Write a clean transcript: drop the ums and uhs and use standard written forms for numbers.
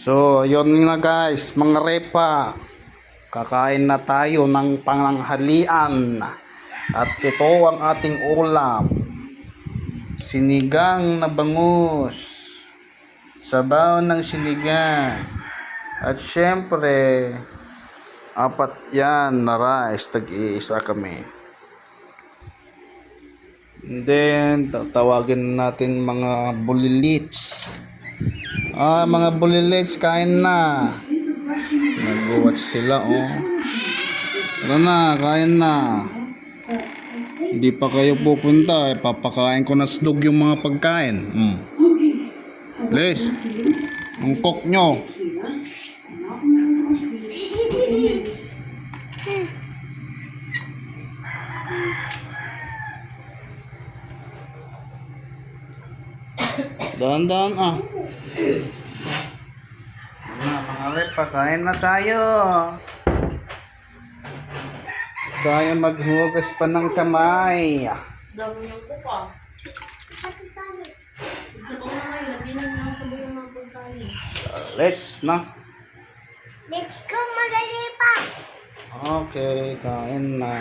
So, yun nga guys, mga repa. Kakain na tayo ng pananghalian. At ito ang ating ulam. Sinigang na bangus. Sabaw ng sinigang. At syempre, apat yan na rice. Tag-iisa kami. And then, tatawagin natin mga bulilits. Mga bulilits, kain na. Nag-watch sila, oh. Tara na, kain na. Hindi pa kayo pupunta, papakain ko na slug yung mga pagkain. Please, ang cook nyo. Dahan-dahan pangalit, pakain na tayo. Tayo maghugas pa ng kamay. Dami yung kupa. Sabaw na ngayon, lagyan na lang sabaw yung mga pagkain. Let's Let's go, Margarita. Okay, kain na.